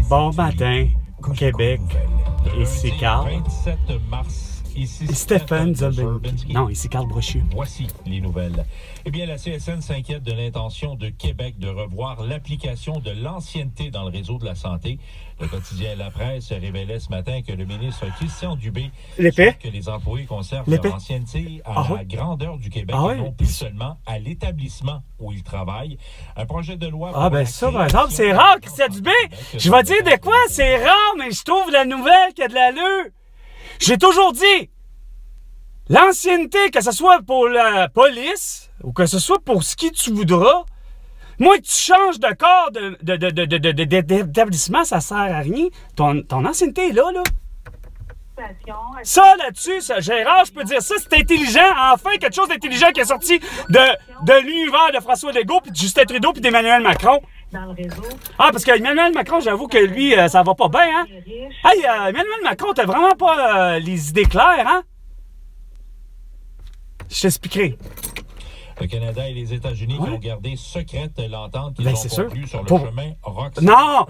Bon matin, Québec. Ici Carl. 27 mars. Ici Stéphane Zobelski. Non, ici Carl Brochu. Voici les nouvelles. Eh bien, la CSN s'inquiète de l'intention de Québec de revoir l'application de l'ancienneté dans le réseau de la santé. Le quotidien La Presse révélait ce matin que le ministre Christian Dubé souhaite que les employés conservent leur ancienneté à la grandeur du Québec et non plus seulement à l'établissement où ils travaillent. Un projet de loi... Ah ben ça, par exemple, c'est rare, Christian Dubé. Je vais dire de quoi, c'est rare, mais je trouve la nouvelle qui a de l'allure. J'ai toujours dit, l'ancienneté, que ce soit pour la police ou que ce soit pour ce qui tu voudras, moi, que tu changes de corps d'établissement, ça sert à rien. Ton ancienneté est là, là. Ça, là-dessus, Gérard, je peux dire ça, c'est intelligent. Enfin, quelque chose d'intelligent qui est sorti de l'univers de François Legault, puis de Justin Trudeau, puis d'Emmanuel Macron. Dans le réseau. Ah, parce qu'Emmanuel Macron, j'avoue que lui, ça va pas bien, hein? Hey, Emmanuel Macron, t'as vraiment pas les idées claires, hein? Je t'expliquerai. Le Canada et les États-Unis qui ont gardé secrète l'entente qu'ils ont conclue sur le chemin Roxham. Non!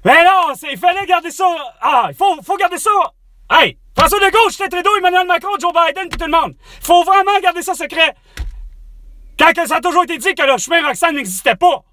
Mais non, il fallait garder ça. Ah, il faut garder ça. Hey, François Legault, Justin Trudeau, Emmanuel Macron, Joe Biden, puis tout le monde. Il faut vraiment garder ça secret. Quand ça a toujours été dit que le chemin Roxham n'existait pas.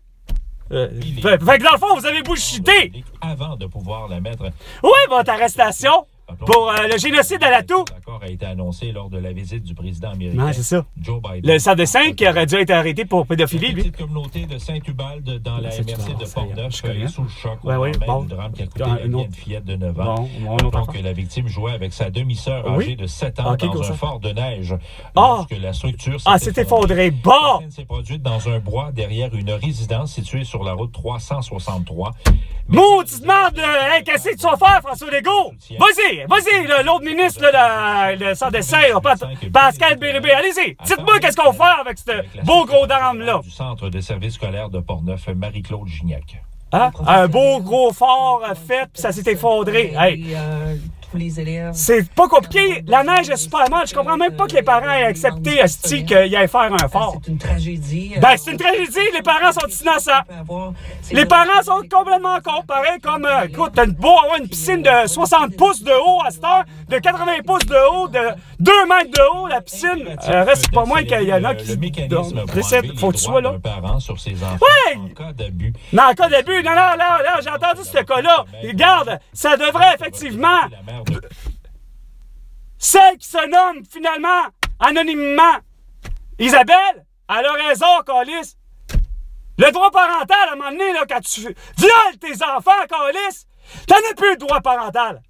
Fait que dans le fond, vous avez bullshité. Avant de pouvoir la mettre. Oui, votre arrestation pour le génocide à Latou. L'accord a été annoncé lors de la visite du président américain. Non, c'est ça. Joe Biden. Le Sadessin qui aurait dû être arrêté pour pédophilie, lui. La petite communauté de Saint-Ubalde dans la MRC de Portneuf est sous le choc au moment du drame qui a coûté la vie à une fillette de 9 ans. Donc que la victime jouait avec sa demi-sœur âgée de 7 ans dans un fort de neige. Lorsque la structure s'est effondrée. Bon! La scène s'est produite dans un bois derrière une résidence située sur la route 363. Maudite merde! Hey, qu'est-ce que tu vas faire, François Legault? Vas-y, l'autre ministre, le sans-dessin, Pascal Bérubé, allez-y! Dites-moi qu'est-ce qu'on fait avec ce beau gros drame-là. Du centre de services scolaires de Portneuf, Marie-Claude Gignac. Hein? Un beau gros fort fait, puis ça s'est effondré. Hey. C'est pas compliqué. La neige est super molle. Je comprends même pas que les parents aient accepté qu'il y ait faire un fort. C'est une tragédie. Ben, c'est une tragédie. Les parents sont innocents. Les parents sont complètement cons. Pareil comme, écoute, t'as beau avoir une piscine de 60 pouces de haut à cette heure, de 80 pouces de haut, de 2 mètres de haut, la piscine. Reste pas moins qu'il y en a qui décident. Faut que tu sois là. Oui! Mais en cas d'abus, non, j'ai entendu ce cas-là. Regarde, ça devrait effectivement... Celle qui se nomme finalement anonymement Isabelle, elle a raison, Calice. Le droit parental, à un moment donné, là, quand tu violes tes enfants, Calice, t'en as plus de droit parental.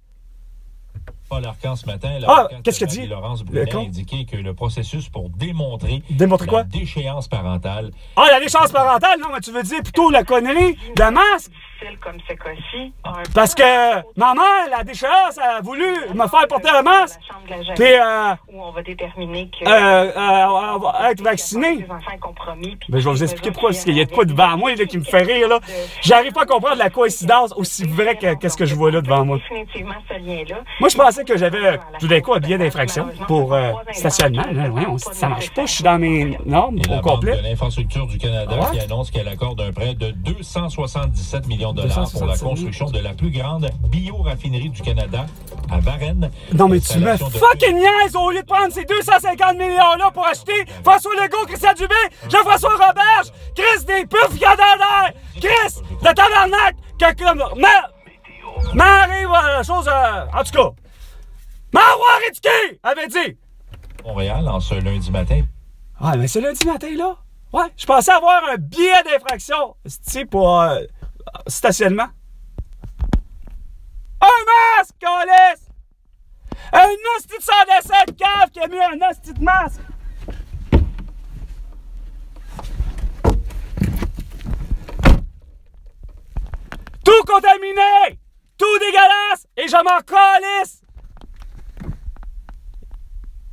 Paul Arcan ce matin, qu'est-ce qu'elle dit? Laurence Brunet a indiqué que le processus pour démontrer quoi? La déchéance parentale. Ah, la déchéance parentale? Non, mais tu veux dire plutôt la connerie de masque? Comme ce cas-ci. Parce que ma mère, la déchéance, a voulu me faire porter un masque. Puis, où on va déterminer que on va être vacciné. Les enfants compromis. Mais je vais vous expliquer pourquoi. Parce qu'il y a de quoi devant moi là, qui me fait rire. Là. J'arrive pas à comprendre la coïncidence aussi vraie que qu'est-ce que je vois là devant moi. Définitivement ce lien-là. Moi, je pensais que j'avais tout d'un coup un billet d'infraction pour stationnement. Ouais, ça marche pas. Je suis dans mes normes au complet. La Banque de l'Infrastructure du Canada qui annonce qu'elle accorde un prêt de 277 millions de dollars pour la construction de la plus grande bioraffinerie du Canada à Varennes. Non, mais tu me fucking niaises au lieu de prendre ces 250 millions-là pour acheter François Legault, Christian Dubé, Jean-François Roberge, Chris des pufs Canadaires, Chris de tabarnak, m'arrive la chose, en tout cas, m'avoir éduqué, avait dit. Montréal, en ce lundi matin. Ah, mais ce lundi matin, là, ouais, je pensais avoir un billet d'infraction, c'est pour stationnement. Un masque, câlisse! Un hostie de 117 cave qui a mis un hostie de masque! Tout contaminé! Tout dégueulasse! Et je m'en calisse!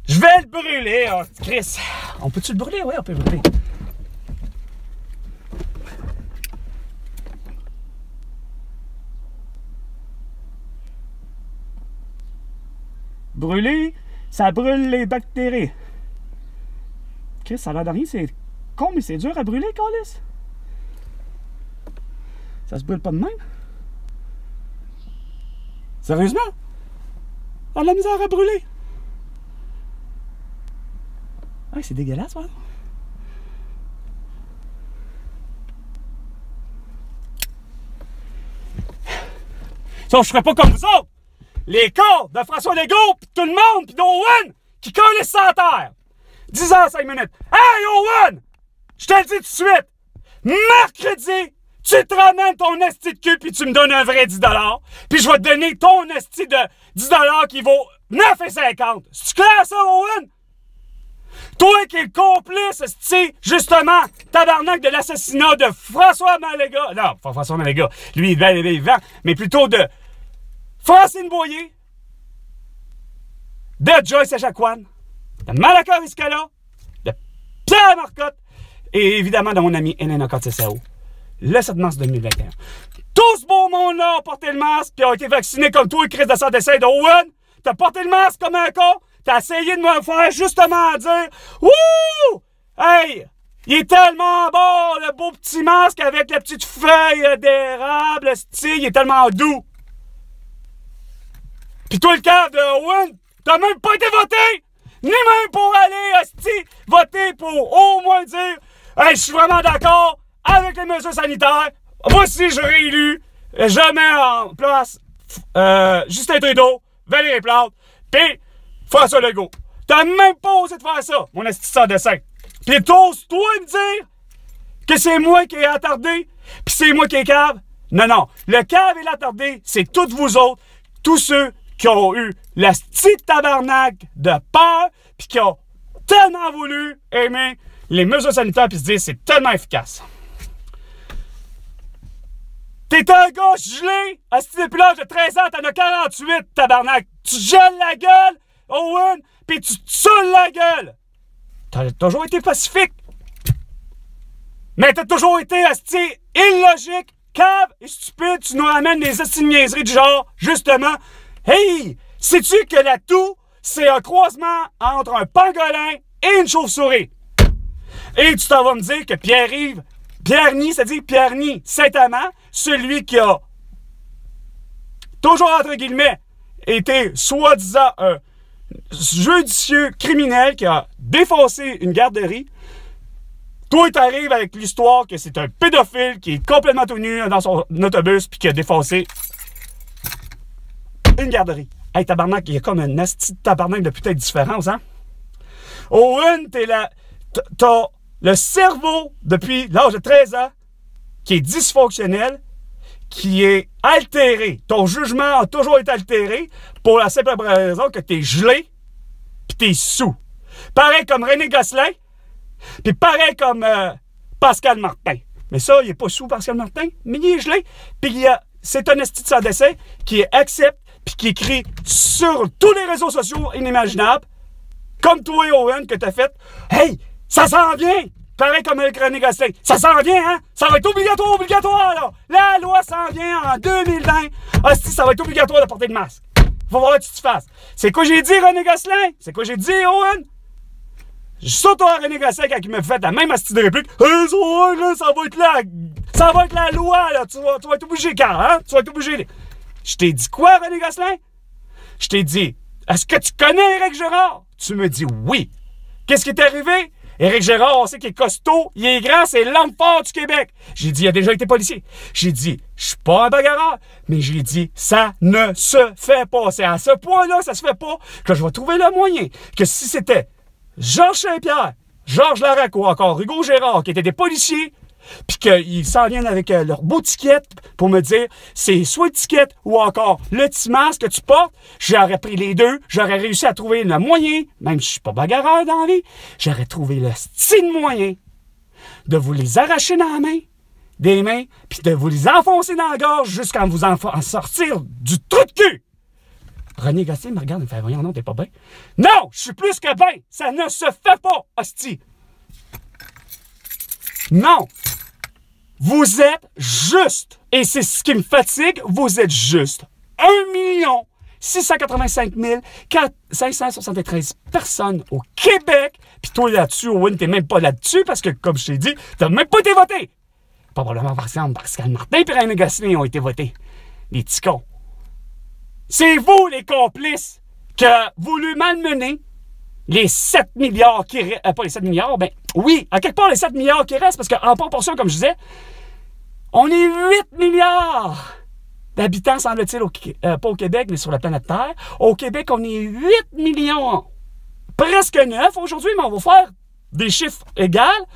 Je vais le brûler, oh, Chris! On peut-tu le brûler? Oui, on peut le brûler. Brûler, ça brûle les bactéries. Chris, ça a l'air de rien, c'est con, mais c'est dur à brûler, câlisse. Ça se brûle pas de même. Sérieusement? On a de la misère à brûler. Ah, c'est dégueulasse, ouais. Ça, je ferais pas comme vous autres. Les corps de François Legault, pis tout le monde, pis d'Owen, qui collent les à terre. 10h05. Hey, Owen! Je te le dis tout de suite. Mercredi, tu te ramènes ton esti de cul pis tu me donnes un vrai 10$. Puis je vais te donner ton esti de 10$ qui vaut 9,50. C'est-tu clair, ça, Owen? Toi qui es le complice, esti, justement, tabarnak de l'assassinat de François Maléga. Non, pas François Maléga. Lui, il est vivant. Mais plutôt de Francine Boyer, de Joyce Echaquan, de Malaka Riscala, de Pierre Marcotte et évidemment de mon ami Elena Contessao, le 7 mars 2021. Tout ce beau monde-là a porté le masque et ont été vaccinés comme toi, Chris de Saint-Essai de Owen. T'as porté le masque comme un con. T'as essayé de me faire justement dire « Wouh! Hey! Il est tellement bon, le beau petit masque avec la petite feuille d'érable, style, il est tellement doux. » Pis toi, le cave de Owen, t'as même pas été voté! Ni même pour aller, hostie, voter pour au moins dire « Hey, je suis vraiment d'accord avec les mesures sanitaires. Voici, je réélu. Je mets en place Justin Trudeau, Valérie Plante, pis François Legault. » T'as même pas osé de faire ça, mon esti sans dessin. Pis t'oses-toi me dire que c'est moi qui ai attardé, pis c'est moi qui ai cave? Non, non. Le cave et l'attardé, c'est toutes vous autres, tous ceux qui ont eu la petite tabarnak de peur, puis qui ont tellement voulu aimer les mesures sanitaires, puis se dire c'est tellement efficace. T'es un gars gelé, depuis l'âge de 13 ans, t'en as 48, tabarnak. Tu gèles la gueule, Owen, puis tu te saoules la gueule. T'as toujours été pacifique. Mais t'as toujours été, illogique, cave et stupide. Tu nous ramènes des niaiseries du genre, justement. Hey, sais-tu que la toux, c'est un croisement entre un pangolin et une chauve-souris? Et tu t'en vas me dire que Pierre-Ny, c'est-à-dire Pierre-Ny Saint-Amand, celui qui a toujours, entre guillemets, été soi-disant un judicieux criminel qui a défoncé une garderie. Toi, t'arrives avec l'histoire que c'est un pédophile qui est complètement tout nu dans son autobus puis qui a défoncé une garderie. Hey, tabarnak, il y a comme un asti de tabarnak de putain de différence, hein? Owen, t'as le cerveau, depuis l'âge de 13 ans, qui est dysfonctionnel, qui est altéré. Ton jugement a toujours été altéré pour la simple raison que t'es gelé pis t'es sous. Pareil comme René Gosselin, puis pareil comme Pascal Martin. Mais ça, il est pas sous Pascal Martin, mais il est gelé. Puis c'est un esti de sans dessin qui accepte puis qui écrit sur tous les réseaux sociaux inimaginables, comme toi, Owen, que t'as fait. Hey, ça s'en vient! Pareil comme avec René Gosselin. Ça s'en vient, hein? Ça va être obligatoire, là! La loi s'en vient en 2020. Hostie, ça va être obligatoire de porter le masque. Faut voir que tu te fasses. C'est quoi j'ai dit, René Gosselin? C'est quoi j'ai dit, Owen? Surtout à René Gosselin quand il me fait la même astuce de réplique. Hey, ça va être la loi, là. Tu vas être obligé, car, hein? Tu vas être obligé. Je t'ai dit quoi, René Gosselin? Je t'ai dit, est-ce que tu connais Éric Girard? Tu me dis oui. Qu'est-ce qui est arrivé? Éric Girard, on sait qu'il est costaud, il est grand, c'est l'homme fort du Québec. J'ai dit, il a déjà été policier. J'ai dit, je suis pas un bagarreur, mais j'ai dit, ça ne se fait pas. C'est à ce point-là que ça se fait pas que je vais trouver le moyen que si c'était Georges Saint-Pierre, Georges Larac ou encore Hugo Gérard qui étaient des policiers, puis qu'ils s'en viennent avec leur beau ticket pour me dire c'est soit le ticket ou encore le petit masque que tu portes, j'aurais pris les deux, j'aurais réussi à trouver le moyen, même si je suis pas bagarreur dans la vie, j'aurais trouvé le style moyen de vous les arracher dans la main, des mains, puis de vous les enfoncer dans la gorge jusqu'à vous en sortir du trou de cul. René Gosselin me regarde et me fait « Voyons, non, t'es pas bien. » Non, je suis plus que bien. Ça ne se fait pas, hostie. Non. Vous êtes juste. Et c'est ce qui me fatigue. Vous êtes juste. 1 685 573 personnes au Québec. Puis toi, là-dessus, Owen, t'es même pas là-dessus parce que, comme je t'ai dit, t'as même pas été voté. Probablement, par exemple, Pascal Martin et René Gosselin ont été votés. Les petits cons. C'est vous, les complices, qui avez voulu malmener les 7 milliards qui restent. Pas les 7 milliards, ben oui, à quelque part les 7 milliards qui restent, parce qu'en proportion, comme je disais, on est 8 milliards d'habitants, semble-t-il, pas au Québec, mais sur la planète Terre. Au Québec, on est 8 millions, presque 9 aujourd'hui, mais on va faire des chiffres égaux.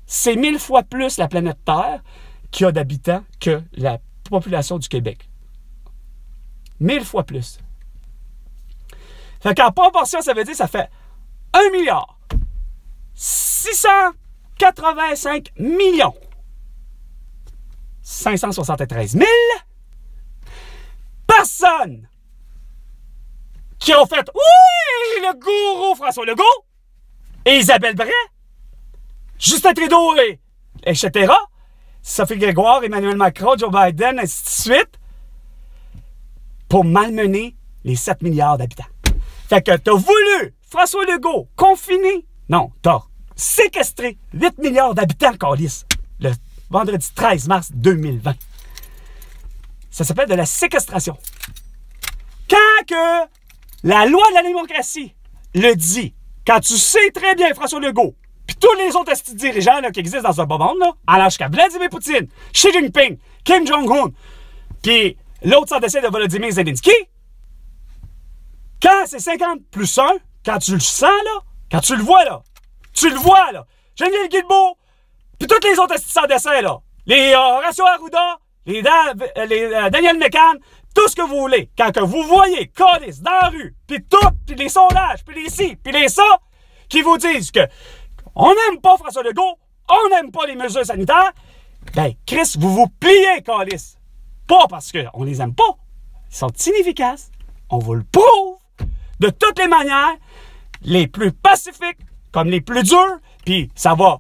C'est 1000 fois plus la planète Terre qui a d'habitants que la population du Québec. 1000 fois plus. Fait qu'en proportion, ça veut dire que ça fait 1 milliard 685 millions 573 000 personnes qui ont fait oui, le gourou François Legault et Isabelle Bray, Justin Trudeau, etc., Sophie Grégoire, Emmanuel Macron, Joe Biden, ainsi de suite, pour malmener les 7 milliards d'habitants. Fait que t'as voulu, François Legault, confiner, non, t'as séquestré 8 milliards d'habitants, câlisse, le vendredi 13 mars 2020. Ça s'appelle de la séquestration. Quand que la loi de la démocratie le dit, quand tu sais très bien, François Legault, puis tous les autres dirigeants là, qui existent dans ce beau monde, là, allant jusqu'à Vladimir Poutine, Xi Jinping, Kim Jong-un, puis l'autre sans décès de Volodymyr Zelensky, quand c'est 50 plus 1, quand tu le sens, là, quand tu le vois, là, Geneviève Guilbeault, puis toutes les autres sans décès, là, les Horacio Arruda, les Daniel Mécan, tout ce que vous voulez, quand que vous voyez câlisse dans la rue, puis tout, puis les sondages, puis les ci, puis les ça, qui vous disent que on n'aime pas François Legault, on n'aime pas les mesures sanitaires, ben, Chris, vous vous pliez, câlisse. Pas parce qu'on les aime pas. Ils sont inefficaces. On vous le prouve de toutes les manières, les plus pacifiques comme les plus dures, puis ça va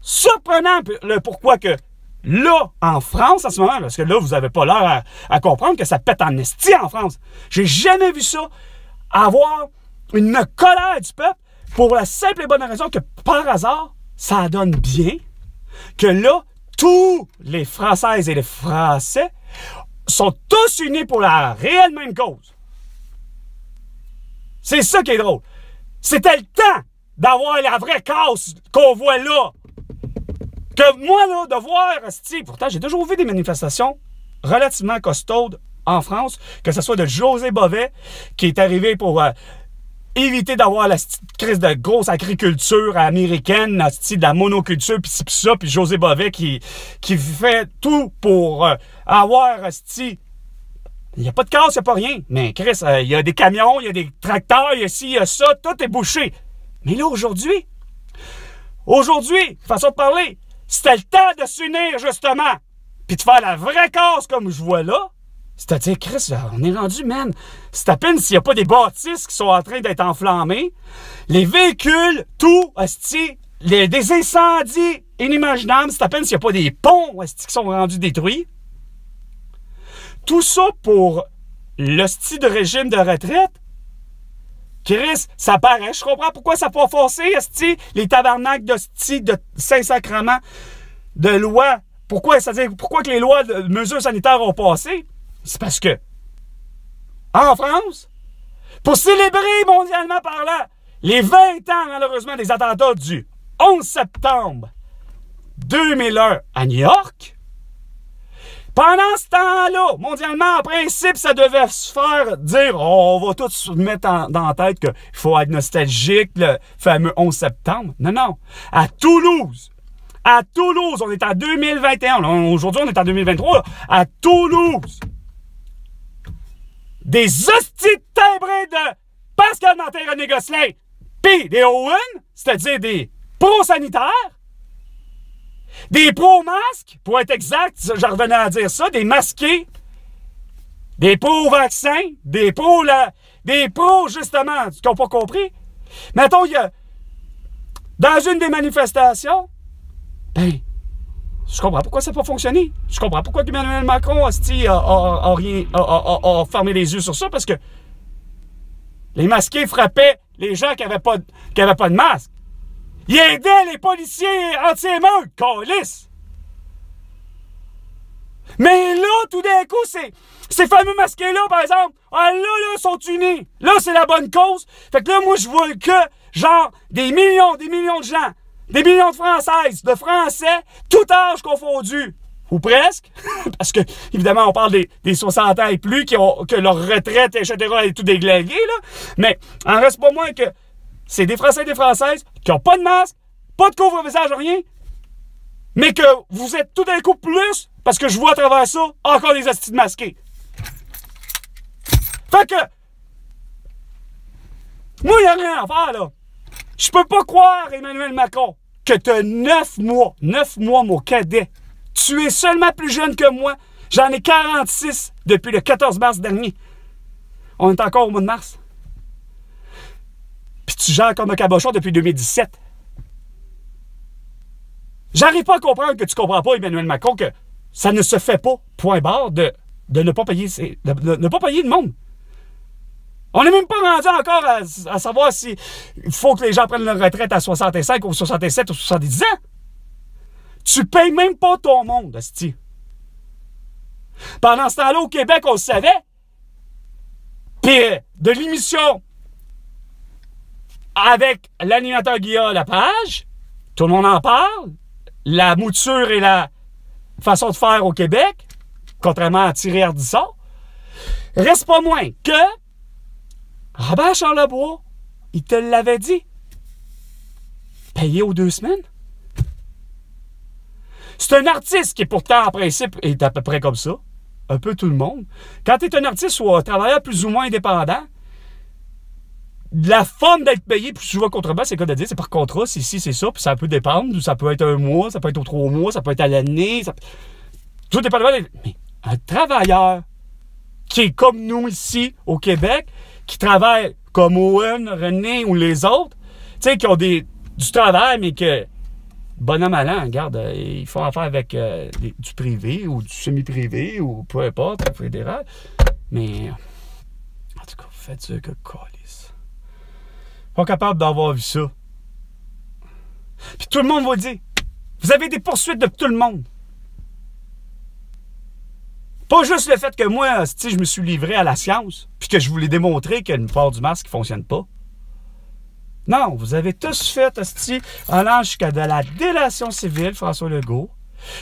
surprenant le pourquoi que là, en France, en ce moment, parce que là, vous n'avez pas l'air à comprendre que ça pète en esti en France. J'ai jamais vu ça, avoir une colère du peuple pour la simple et bonne raison que, par hasard, ça donne bien que là, tous les Françaises et les Français sont tous unis pour la réelle même cause. C'est ça qui est drôle. C'était le temps d'avoir la vraie cause qu'on voit là. Que moi, là, de voir, pourtant, j'ai toujours vu des manifestations relativement costaudes en France, que ce soit de José Bové, qui est arrivé pour éviter d'avoir la crise de grosse agriculture américaine, de la monoculture, puis ci, puis ça, puis José Bové qui fait tout pour avoir, il n'y a pas de casse, il n'y a pas rien, mais Chris, il y a des camions, il y a des tracteurs, il y a ci, il y a ça, tout est bouché. Mais là, aujourd'hui, façon de parler, c'était le temps de s'unir, justement, puis de faire la vraie cause comme je vois là. C'est-à-dire, Chris, on est rendu, man. C'est à peine s'il n'y a pas des bâtisses qui sont en train d'être enflammées. Les véhicules, tout, des incendies inimaginables. C'est à peine s'il n'y a pas des ponts qui sont rendus détruits. Tout ça pour l'hostie de régime de retraite. Chris, ça paraît. Je comprends pourquoi ça n'a pas forcé, les tabarnaks d'hostie de Saint-Sacrement de loi. Pourquoi que les lois de mesures sanitaires ont passé? C'est parce que, en France, pour célébrer mondialement parlant les 20 ans, malheureusement, des attentats du 11 septembre 2001 à New York, pendant ce temps-là, mondialement, en principe, ça devait se faire dire on va tous se mettre dans la tête qu'il faut être nostalgique, le fameux 11 septembre. Non, non. À Toulouse, on est en 2021. Aujourd'hui, on est en 2023. Là. À Toulouse, des hosties de timbrés de Pascal Nanterre-René Gosselin pis des Owen, c'est-à-dire des pro-sanitaires, des pro-masques, pour être exact, je revenais à dire ça, des masqués, des pro-vaccins, des pro, justement, qui n'ont pas compris. Mettons, il y a, dans une des manifestations, ben, je comprends pourquoi ça n'a pas fonctionné. Je comprends pourquoi Emmanuel Macron a fermé les yeux sur ça, parce que les masqués frappaient les gens qui n'avaient pas de masque. Ils aidaient les policiers anti-émeutes, câlisse. Mais là, tout d'un coup, ces fameux masqués-là, par exemple, ah, là, sont unis. Là, c'est la bonne cause. Fait que là, moi, je vois que, genre, des millions de gens, des millions de Françaises, de Français, tout âge confondu. Ou presque, parce que, évidemment, on parle des 60 ans et plus, que leur retraite, etc., est tout déglingué, là. Mais, en reste pas moins que c'est des Français et des Françaises qui n'ont pas de masque, pas de couvre-visage, rien, mais que vous êtes tout d'un coup plus, parce que je vois à travers ça, encore des hosties de masqués. Fait que, moi, il n'y a rien à faire, là. Je peux pas croire, Emmanuel Macron, que tu as 9 mois, mon cadet. Tu es seulement plus jeune que moi. J'en ai 46 depuis le 14 mars dernier. On est encore au mois de mars. Puis tu gères comme un cabochon depuis 2017. J'arrive pas à comprendre que tu comprends pas, Emmanuel Macron, que ça ne se fait pas, point barre, de ne pas payer de ne pas payer le monde. On n'est même pas rendu encore à savoir si il faut que les gens prennent leur retraite à 65 ou 67 ou 70 ans. Tu payes même pas ton monde, hostie. Pendant ce temps-là, au Québec, on le savait. Puis, de l'émission avec l'animateur Guillaume Lapage, tout le monde en parle. La mouture et la façon de faire au Québec, contrairement à Thierry Ardisson, reste pas moins que Robert Charlebois, il te l'avait dit. Payé aux 2 semaines. C'est un artiste qui, pourtant, en principe, est à peu près comme ça. Un peu tout le monde. Quand tu es un artiste ou un travailleur plus ou moins indépendant, la forme d'être payé plus souvent qu'autrement, c'est quoi de dire? C'est par contrat, c'est ci, c'est ça, puis ça peut dépendre. Ça peut être 1 mois, ça peut être aux 3 mois, ça peut être à l'année. Tout dépend de... Mais un travailleur qui est comme nous ici, au Québec, qui travaille comme Owen, René ou les autres, tu sais, qui ont du travail, mais que... Bonhomme allant, regarde, ils font affaire avec du privé ou du semi-privé ou peu importe, le fédéral. Mais, en tout cas, faites ça que calice. Pas capable d'avoir vu ça. Puis tout le monde va dire, vous avez des poursuites de tout le monde. Pas juste le fait que moi, je me suis livré à la science, puis que je voulais démontrer qu'il y a une part du masque qui ne fonctionne pas. Non, vous avez tous fait, hostie, allant jusqu'à de la délation civile, François Legault.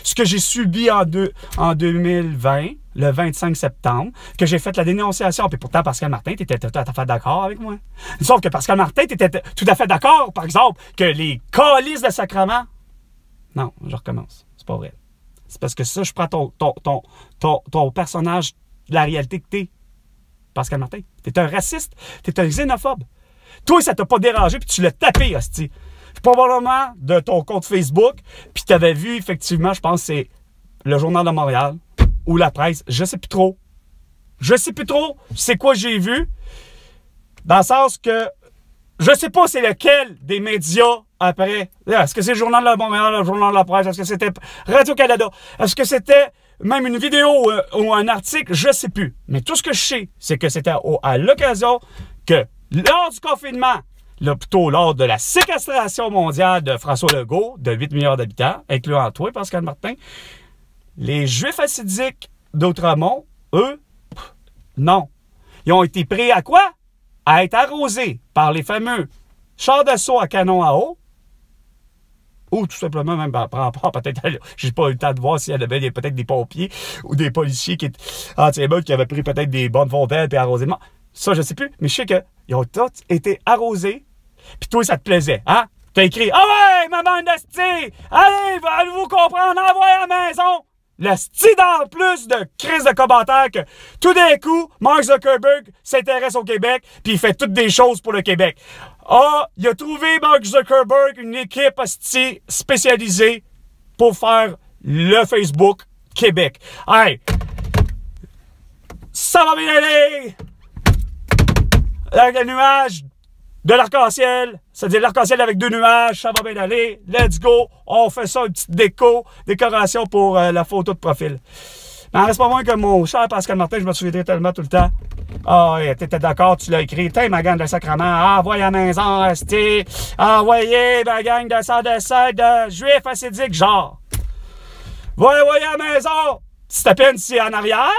Ce que j'ai subi en 2020, le 25 septembre, que j'ai fait la dénonciation. Puis pourtant, Pascal Martin, tu étais tout à fait d'accord avec moi. Sauf que Pascal Martin, tu étais tout à fait d'accord, par exemple, que les calices de sacrement... Non, je recommence. C'est pas vrai. C'est parce que ça, je prends ton personnage de la réalité que t'es. Pascal Martin, t'es un raciste, t'es un xénophobe. Toi, ça t'a pas dérangé, puis tu l'as tapé, hostie. Probablement de ton compte Facebook, puis tu avais vu, effectivement, je pense que c'est le Journal de Montréal ou la presse, je sais plus trop. Je sais plus trop c'est quoi j'ai vu, dans le sens que je sais pas c'est lequel des médias après. Est-ce que c'est le Journal de Montréal, le Journal de la presse, est-ce que c'était Radio-Canada, est-ce que c'était même une vidéo ou un article, je sais plus. Mais tout ce que je sais, c'est que c'était à l'occasion que lors du confinement, plutôt lors de la séquestration mondiale de François Legault, de 8 milliards d'habitants, incluant toi, Pascal Martin, les Juifs hassidiques d'Outremont, eux, non. Ils ont été pris à quoi? À être arrosés par les fameux chars d'assaut à canon à eau, ou tout simplement même par rapport peut-être, j'ai pas eu le temps de voir s'il y avait peut-être des pompiers ou des policiers qui étaient anti-émeutes qui avaient pris peut-être des bonnes fontaines et arrosé. Ça, je sais plus, mais je sais qu'ils ont tous été arrosés. Puis toi, ça te plaisait, hein? T'as écrit « Ah ouais, ma bande de stis! Allez, allez-vous comprendre, envoyez à la maison! » Le style dans plus de crise de commentaires que tout d'un coup, Mark Zuckerberg s'intéresse au Québec puis il fait toutes des choses pour le Québec. Ah, il a trouvé, Mark Zuckerberg, une équipe spécialisée pour faire le Facebook Québec. Hey! Ça va bien aller! Avec le nuage de l'arc-en-ciel, c'est-à-dire l'arc-en-ciel avec 2 nuages, ça va bien aller. Let's go! On fait ça, une petite décoration pour la photo de profil. Mais en reste pas moins que mon cher Pascal Martin, je me souviendrai tellement tout le temps. Ah, ouais, t'étais d'accord, tu l'as écrit. T'es ma gang de sacrement. Envoyez à la maison, restez. Envoyez ma gang de sang de juifs assidiques, genre. Voyez à la maison. Si ta peine, c'est en arrière,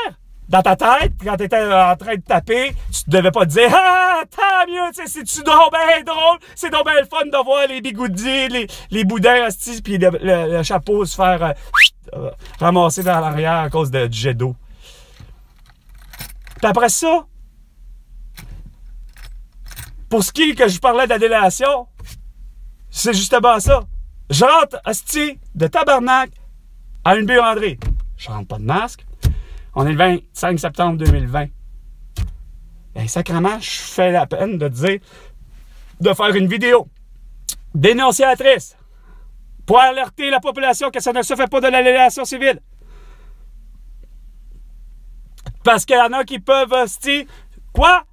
dans ta tête, quand tu étais en train de taper, tu ne devais pas te dire « Ah, tant mieux, tu sais, c'est-tu donc bien drôle? C'est donc bien le fun de voir les bigoudis, les boudins, hosties, puis le chapeau se faire ramasser dans l'arrière à cause du jet d'eau. » Puis après ça, pour ce qui est que je parlais de la délation, c'est justement ça. Je rentre, hostie, de tabarnak à une buanderie. Je rentre pas de masque. On est le 25 septembre 2020. Ben, sacrément, je fais la peine de dire de faire une vidéo dénonciatrice pour alerter la population que ça ne se fait pas de la délation civile. Parce qu'il y en a qui peuvent, hostie, quoi?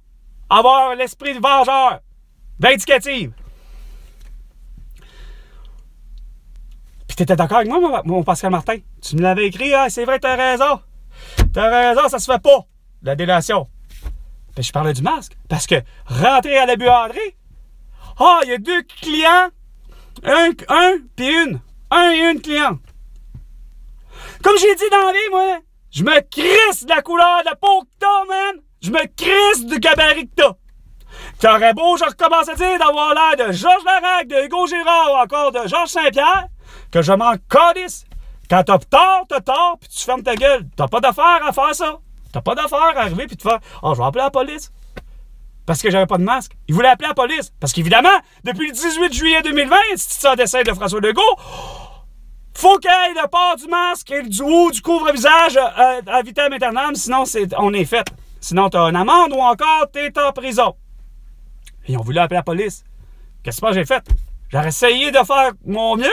Avoir l'esprit de vengeur, vindicative. Puis t'étais d'accord avec moi, mon Pascal Martin? Tu me l'avais écrit, ah, c'est vrai, t'as raison. T'as raison, ça se fait pas, la délation. Puis je parlais du masque. Parce que rentrer à la buanderie, ah, il y a 2 clients, un puis une. Un et une cliente. Comme j'ai dit dans la vie, moi, je me crisse de la couleur de la peau que t'as, man. Je me crisse du gabarit que t'as. T'aurais beau, je recommence à dire, d'avoir l'air de Georges Larac, de Hugo Girard ou encore de Georges Saint-Pierre, que je m'en calisse. Quand t'as tort, puis tu fermes ta gueule. T'as pas d'affaire à faire ça. T'as pas d'affaire à arriver puis te faire « Oh, je vais appeler la police. » Parce que j'avais pas de masque. Il voulait appeler la police. Parce qu'évidemment, depuis le 18 juillet 2020, si tu sors d'essai de François Legault, faut qu'il y ait le port du masque et du couvre-visage à vitam aeternam, sinon on est fait. Sinon, t'as une amende ou encore t'es en prison. Et ils ont voulu appeler la police. Qu'est-ce que j'ai fait? J'ai essayé de faire mon mieux,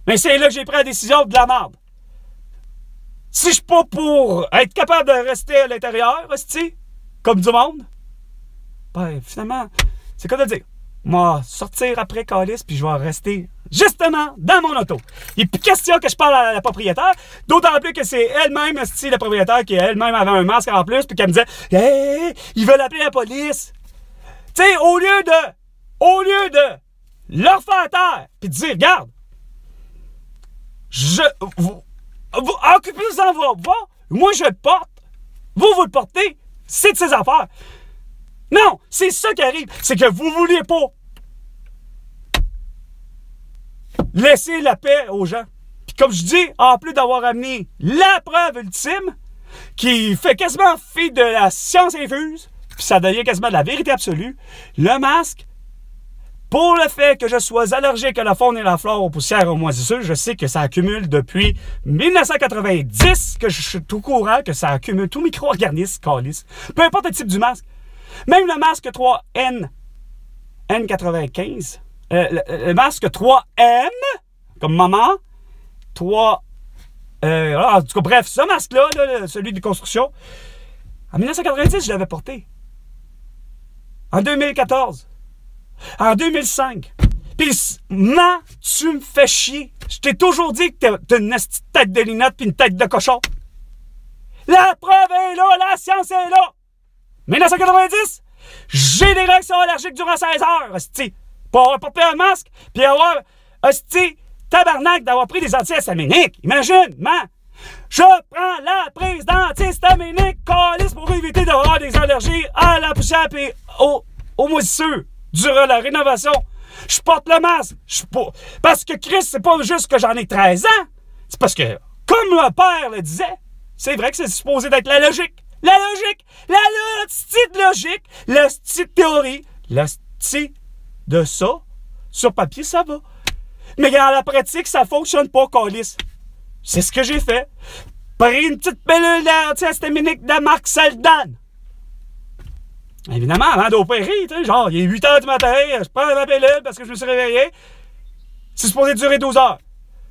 mais c'est là que j'ai pris la décision de la merde. Si je suis pas pour être capable de rester à l'intérieur, hostie, comme du monde, ben, finalement, c'est quoi de dire? Moi, sortir après calice, puis je vais rester justement dans mon auto. Il n'est plus question que je parle à la propriétaire, d'autant plus que c'est elle-même, hostie, la propriétaire, qui elle-même avait un masque en plus, puis qu'elle me disait « Hey, ils veulent appeler la police! » Tu sais, au lieu de leur faire taire, puis de dire « Regarde, vous occupez-en vous, moi je le porte, vous le portez, c'est de ses affaires. » Non, c'est ça qui arrive, c'est que vous ne voulez pas laisser la paix aux gens. Puis comme je dis, en plus d'avoir amené la preuve ultime, qui fait quasiment fi de la science infuse, puis ça devient quasiment de la vérité absolue, le masque, pour le fait que je sois allergique à la faune et la flore, aux poussières et aux moisissures, je sais que ça accumule depuis 1990, que je suis tout courant, que ça accumule tout micro-organisme, calice. Peu importe le type du masque. Même le masque 3N, N95, le masque 3M, comme maman, 3... en tout cas, bref, ce masque-là, celui de construction, en 1990, je l'avais porté. En 2014. En 2005. Puis, tu me fais chier. Je t'ai toujours dit que t'as une tête de linotte puis une tête de cochon. La preuve est là, la science est là. 1990, j'ai des réactions allergiques durant 16 heures, hostie. Pour avoir porté un masque, puis avoir, hostie, tabarnak, d'avoir pris des antihistaminiques. Imagine, man. Je prends la prise d'antihistaminiques, calice, pour éviter d'avoir des allergies à la poussière et aux moisissures durant la rénovation. Je porte le masque. Parce que Chris, c'est pas juste que j'en ai 13 ans. C'est parce que, comme le père le disait, c'est vrai que c'est supposé d'être la logique. La logique, la petite logique, la petite théorie, la petite de ça, sur papier, ça va. Mais dans la pratique, ça fonctionne pas, calice. C'est ce que j'ai fait. Pris une petite pilule d'antihistaminique de la marque Saldan. Évidemment, avant d'opérer, tu sais, genre, il est 8 heures du matin, je prends ma pilule parce que je me suis réveillé. C'est supposé durer 12 heures.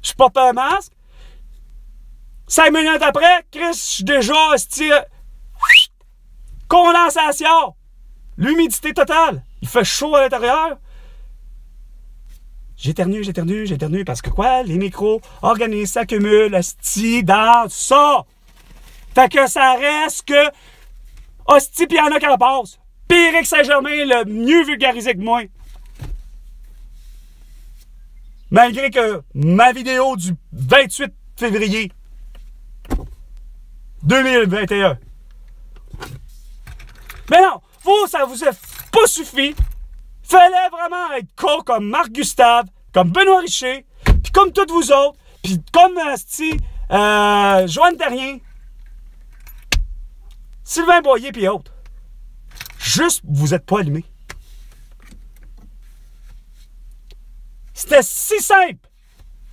Je porte un masque. 5 minutes après, Chris, je suis déjà, condensation. L'humidité totale. Il fait chaud à l'intérieur. J'éternue, parce que quoi? Les micro-organismes s'accumulent, dans ça. Fait que ça reste que hostie, pis y'en a qui en passent. Péric Saint-Germain, le mieux vulgarisé que moi. Malgré que ma vidéo du 28 février 2021. Mais non, vous, ça vous a pas suffi. Fallait vraiment être con comme Marc Gustave, comme Benoît Richer, puis comme tous vous autres, puis comme Joanne Terrien, Sylvain Boyer, puis autres. Juste, vous êtes pas allumés. C'était si simple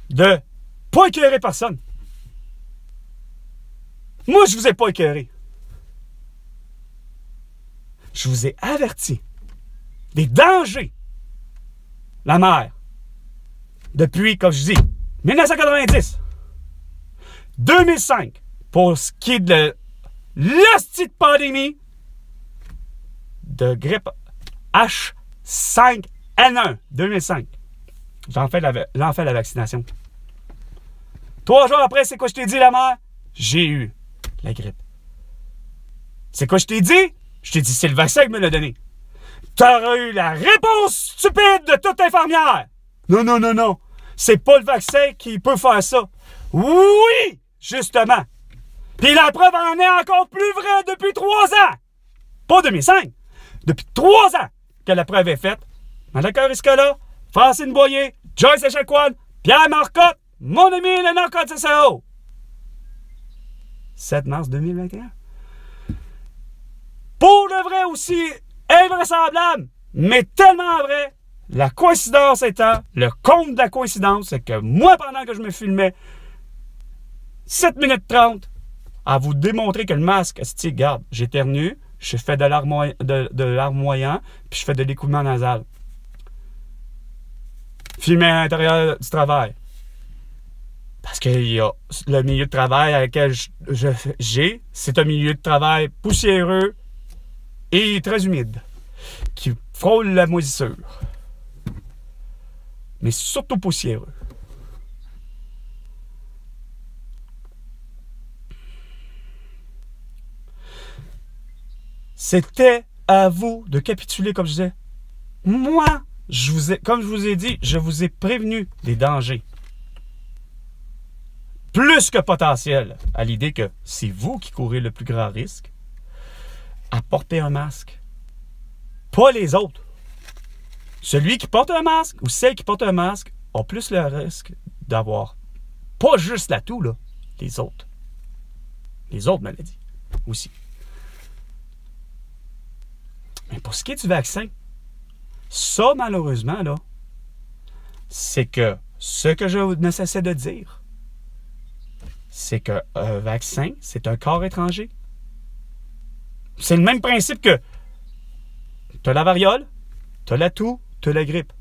de pas écœurer personne. Moi, je vous ai pas écœuré. Je vous ai averti des dangers. La mer. Depuis, comme je dis, 1990. 2005. Pour ce qui est de l'hostie de pandémie de grippe H5N1. 2005. J'en fais la vaccination. 3 jours après, c'est quoi je t'ai dit, la mère? J'ai eu la grippe. C'est quoi je t'ai dit? Je t'ai dit, c'est le vaccin qui me l'a donné. T'auras eu la réponse stupide de toute infirmière. Non, non, non, non. C'est pas le vaccin qui peut faire ça. Oui, justement. Puis la preuve en est encore plus vraie depuis 3 ans. Pas 2005. Depuis 3 ans que la preuve est faite. Malaka Riscola, Francine Boyer, Joyce Echaquan, Pierre Marcotte, mon ami le Narcotte CCO. 7 mars 2021. Pour le vrai aussi, invraisemblable, mais tellement vrai, la coïncidence étant, le compte de la coïncidence, c'est que moi, pendant que je me filmais, 7 minutes 30, à vous démontrer que le masque, regarde, j'éternue, je fais de larmoyant, puis je fais de l'écoulement nasal. Filmer à l'intérieur du travail. Parce que le milieu de travail avec lequel j'ai, c'est un milieu de travail poussiéreux et très humide, qui frôle la moisissure. Mais surtout poussiéreux. C'était à vous de capituler, comme je disais. Moi, comme je vous ai dit, je vous ai prévenu des dangers. Plus que potentiel, à l'idée que c'est vous qui courez le plus grand risque à porter un masque. Pas les autres. Celui qui porte un masque ou celle qui porte un masque a plus le risque d'avoir pas juste la toux, là, les autres. Les autres maladies aussi. Mais pour ce qui est du vaccin, ça, malheureusement, là, c'est que ce que je ne cessais de dire, c'est qu'un vaccin, c'est un corps étranger. C'est le même principe que tu as la variole, tu as la toux, tu as la grippe.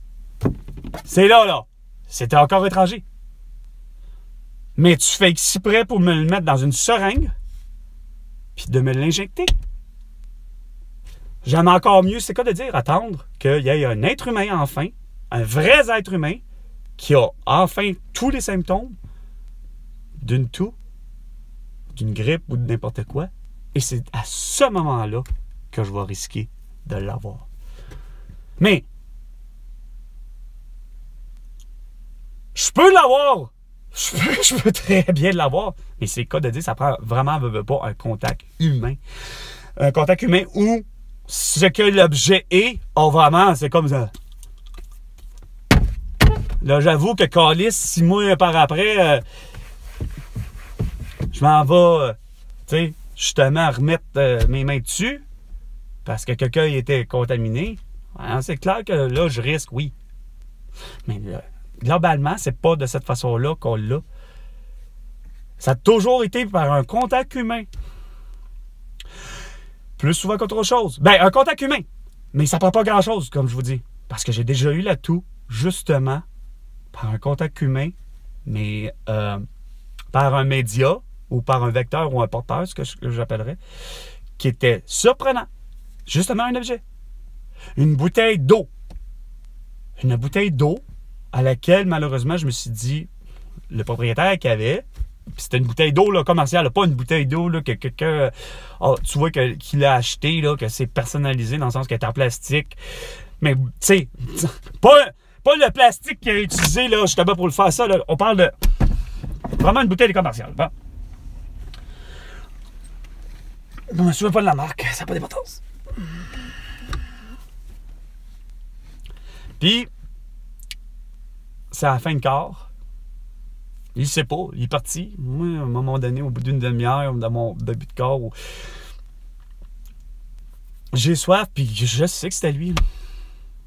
C'est là. C'est un corps étranger. Mais tu fais exprès pour me le mettre dans une seringue puis de me l'injecter. J'aime encore mieux, c'est quoi de dire? Attendre qu'il y ait un être humain enfin, un vrai être humain, qui a enfin tous les symptômes d'une toux, d'une grippe ou de n'importe quoi. Et c'est à ce moment-là que je vais risquer de l'avoir. Mais, je peux l'avoir. Je peux très bien l'avoir. Mais c'est le cas de dire, ça prend vraiment pas un contact humain. Un contact humain où ce que l'objet est, vraiment, c'est comme ça. Là, j'avoue que Calice, 6 mois par après, je m'en vais, tu sais, justement remettre mes mains dessus parce que quelqu'un était contaminé. Alors, c'est clair que là, je risque, oui. Mais globalement, c'est pas de cette façon-là qu'on l'a. Ça a toujours été par un contact humain. Plus souvent qu'autre chose. Ben, un contact humain. Mais ça prend pas grand-chose, comme je vous dis. Parce que j'ai déjà eu la toux, justement, par un contact humain, mais par un média, ou par un vecteur ou un porteur, ce que j'appellerais, qui était surprenant. Justement, un objet. Une bouteille d'eau. Une bouteille d'eau à laquelle, malheureusement, je me suis dit, le propriétaire qui avait, c'était une bouteille d'eau là, commerciale, pas une bouteille d'eau là, que quelqu'un, tu vois, qu'il a acheté, là, que c'est personnalisé dans le sens qu'elle est en plastique. Mais, tu sais, pas le plastique qu'il a utilisé, là, justement, pour le faire ça. Là. On parle de vraiment une bouteille commerciale. Bon. Je me souviens pas de la marque, ça n'a pas d'importance. Puis, c'est à la fin de quart. Il sait pas, il est parti. Moi, à un moment donné, au bout d'une demi-heure, dans mon début de quart, j'ai soif, puis je sais que c'était lui.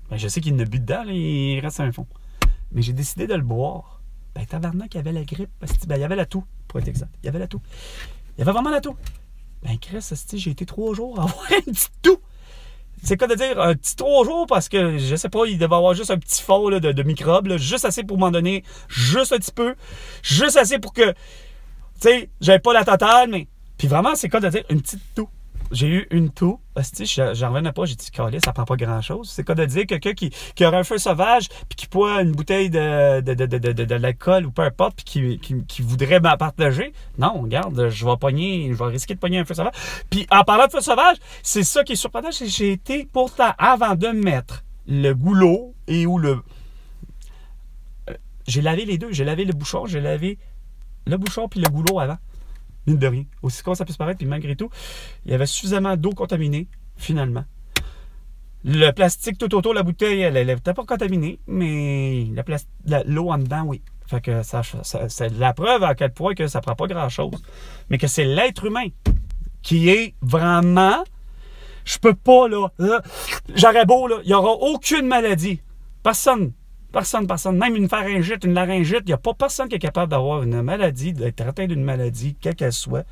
Ben, je sais qu'il n'a bu dedans, là, il reste un fond. Mais j'ai décidé de le boire. Ben, tabarnak, il y avait la grippe. Ben, il y avait la toux, pour être exact. Il y avait la toux. Il y avait vraiment la toux. Ben, Chris, j'ai été 3 jours à avoir une petite toux. C'est quoi de dire un petit 3 jours parce que, je sais pas, il devait avoir juste un petit fond là, de microbes, là, juste assez pour m'en donner juste un petit peu. Juste assez pour que, tu sais, j'avais pas la totale, mais... Puis vraiment, c'est quoi de dire une petite toux. J'ai eu une toux. J'en revenais pas. J'ai dit, calé, ça prend pas grand-chose. C'est quoi de dire quelqu'un qui aurait un feu sauvage, puis qui boit une bouteille de l'alcool ou peu importe, puis qui voudrait m'en partager. Non, regarde, je vais risquer de pogner un feu sauvage. Puis en parlant de feu sauvage, c'est ça qui est surprenant. J'ai été pourtant, avant de mettre le goulot et ou le... j'ai lavé les deux. J'ai lavé le bouchon, j'ai lavé le bouchon puis le goulot avant. Mine de rien. Aussi con ça peut se paraître, puis malgré tout, il y avait suffisamment d'eau contaminée, finalement. Le plastique tout autour de la bouteille, elle n'était pas contaminée, mais l'eau en dedans, oui. Fait que c'est la preuve à quel point que ça prend pas grand-chose. Mais que c'est l'être humain qui est vraiment... Je peux pas, là j'aurais beau, là, il n'y aura aucune maladie. Personne. Même une pharyngite, une laryngite, il n'y a pas personne qui est capable d'avoir une maladie, d'être atteint d'une maladie, quelle qu'elle soit,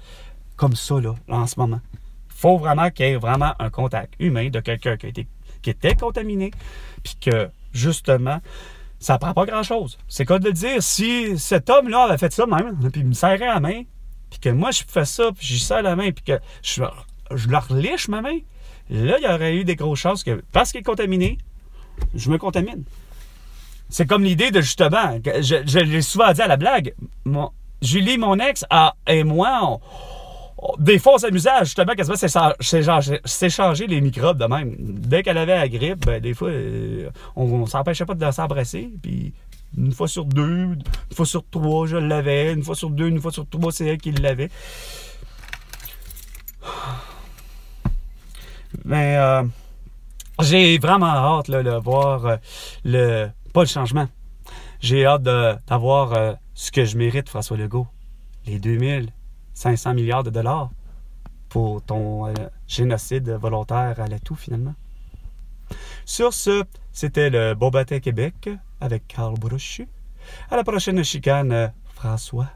comme ça, là, en ce moment. Il faut vraiment qu'il y ait vraiment un contact humain de quelqu'un qui était contaminé, puis que, justement, ça ne prend pas grand-chose. C'est quoi de le dire? Si cet homme-là avait fait ça même, puis il me serrait la main, puis que moi, je fais ça, puis j'y serre la main, puis que je leur liche ma main, là, il y aurait eu des grosses chances que, parce qu'il est contaminé, je me contamine. C'est comme l'idée de, justement, je l'ai souvent dit à la blague, Julie, mon ex, et moi, des fois, on s'amusait à, justement, quasiment s'échanger les microbes de même. Dès qu'elle avait la grippe, ben, des fois, on s'empêchait pas de s'embrasser, puis une fois sur 2, une fois sur 3, je l'avais, une fois sur 2, une fois sur 3, c'est elle qui l'avait. Mais, j'ai vraiment hâte là, de voir pas le changement. J'ai hâte d'avoir ce que je mérite, François Legault. Les 2500 milliards de dollars pour ton génocide volontaire à l'atout, finalement. Sur ce, c'était le Bon Matin Québec avec Carl Brochu. À la prochaine chicane, François.